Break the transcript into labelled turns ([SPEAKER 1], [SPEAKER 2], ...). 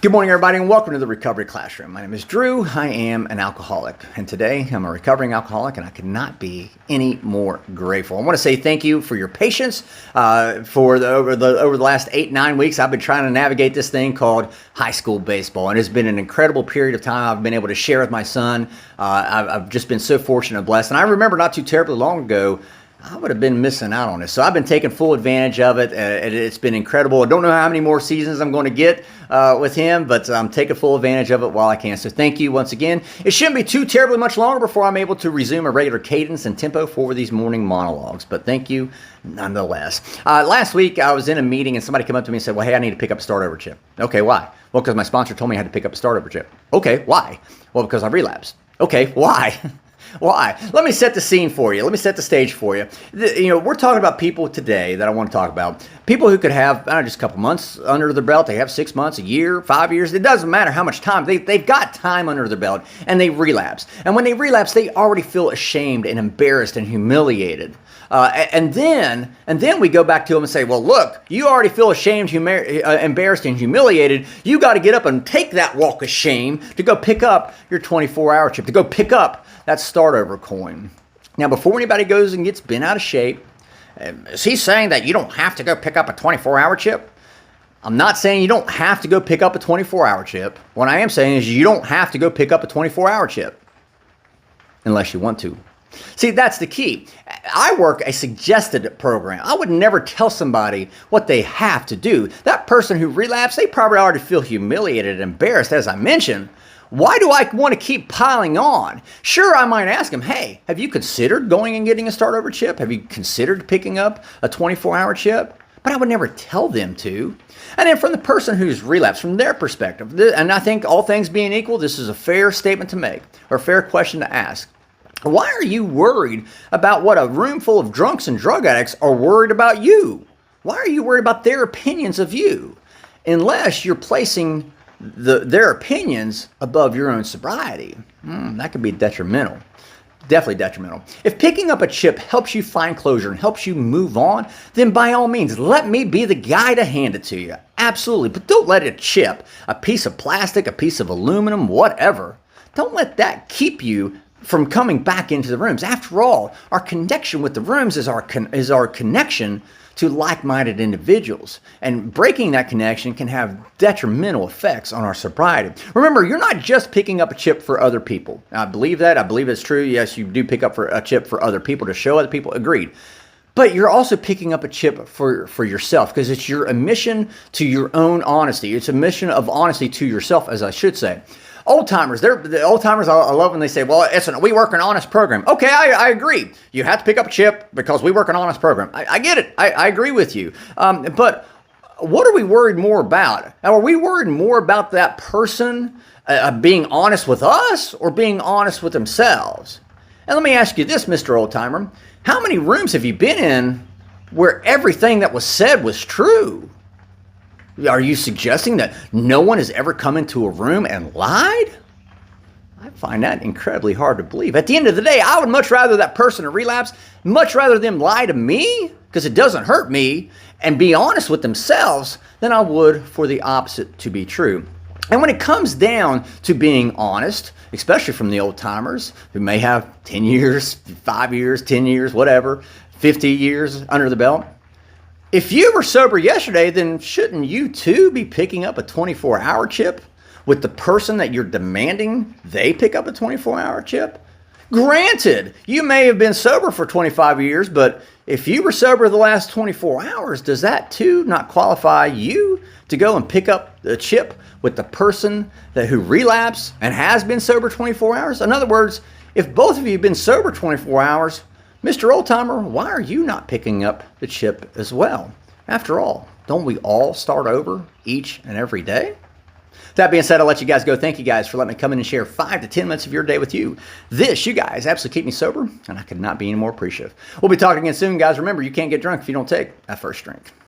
[SPEAKER 1] Good morning, everybody, and welcome to the Recovery Classroom. My name is Drew. I am an alcoholic, and today I'm a recovering alcoholic, and I could not be any more grateful. I want to say thank you for your patience. Over the last 8-9 weeks, I've been trying to navigate this thing called high school baseball, and it's been an incredible period of time I've been able to share with my son. I've just been so fortunate and blessed, and I remember not too terribly long ago, I would have been missing out on this. So I've been taking full advantage of it. It's been incredible. I don't know how many more seasons I'm going to get with him, but I'm taking full advantage of it while I can. So thank you once again. It shouldn't be too terribly much longer before I'm able to resume a regular cadence and tempo for these morning monologues. But thank you nonetheless. Last week I was in a meeting and somebody came up to me and said, well, hey, I need to pick up a start over chip. Okay, why? Well, because my sponsor told me I had to pick up a start over chip. Okay, why? Well, because I relapsed. Okay, why? Why? Let me set the scene for you. Let me set the stage for you. We're talking about people today that I want to talk about. People who could have just a couple months under their belt. They have 6 months, a year, 5 years. It doesn't matter how much time. They've got time under their belt, and they relapse. And when they relapse, they already feel ashamed and embarrassed and humiliated. And then we go back to them and say, well, look, you already feel ashamed, embarrassed, and humiliated. You got to get up and take that walk of shame to go pick up your 24-hour chip, to go pick up that start over coin. Now, before anybody goes and gets bent out of shape, is he saying that you don't have to go pick up a 24-hour chip? I'm not saying you don't have to go pick up a 24-hour chip. What I am saying is you don't have to go pick up a 24-hour chip unless you want to. See, that's the key. I work a suggested program. I would never tell somebody what they have to do. That person who relapsed, they probably already feel humiliated and embarrassed, as I mentioned. Why do I want to keep piling on? Sure, I might ask them, hey, have you considered going and getting a start over chip? Have you considered picking up a 24-hour chip? But I would never tell them to. And then from the person who's relapsed, from their perspective, and I think all things being equal, this is a fair statement to make, or a fair question to ask. Why are you worried about what a room full of drunks and drug addicts are worried about you? Why are you worried about their opinions of you? Unless you're placing their opinions above your own sobriety. That could be detrimental. Definitely detrimental. If picking up a chip helps you find closure and helps you move on, then by all means, let me be the guy to hand it to you. Absolutely. But don't let a chip, a piece of plastic, a piece of aluminum, whatever, don't let that keep you from coming back into the rooms. After all, our connection with the rooms is our connection to like-minded individuals. And breaking that connection can have detrimental effects on our sobriety. Remember, you're not just picking up a chip for other people. I believe that. I believe it's true. Yes, you do pick up a chip for other people to show other people. Agreed. But you're also picking up a chip for yourself because it's your admission to your own honesty. It's a mission of honesty to yourself, as I should say. Old-timers, I love when they say, well, we work an honest program. Okay, I agree. You have to pick up a chip because we work an honest program. I get it. I agree with you. But what are we worried more about? Are we worried more about that person being honest with us or being honest with themselves? And let me ask you this, Mr. Old-timer. How many rooms have you been in where everything that was said was true? Are you suggesting that no one has ever come into a room and lied? I find that incredibly hard to believe. At the end of the day, I would much rather that person who relapsed, much rather them lie to me, because it doesn't hurt me, and be honest with themselves than I would for the opposite to be true. And when it comes down to being honest, especially from the old-timers who may have 10 years, 5 years, 10 years, whatever, 50 years under the belt, if you were sober yesterday, then shouldn't you too be picking up a 24-hour chip with the person that you're demanding they pick up a 24-hour chip? Granted, you may have been sober for 25 years, but if you were sober the last 24 hours, does that too not qualify you to go and pick up the chip with the person who relapsed and has been sober 24 hours? In other words, if both of you have been sober 24 hours, Mr. Oldtimer, why are you not picking up the chip as well? After all, don't we all start over each and every day? That being said, I'll let you guys go. Thank you guys for letting me come in and share 5 to 10 minutes of your day with you. You guys absolutely keep me sober, and I could not be any more appreciative. We'll be talking again soon, guys. Remember, you can't get drunk if you don't take that first drink.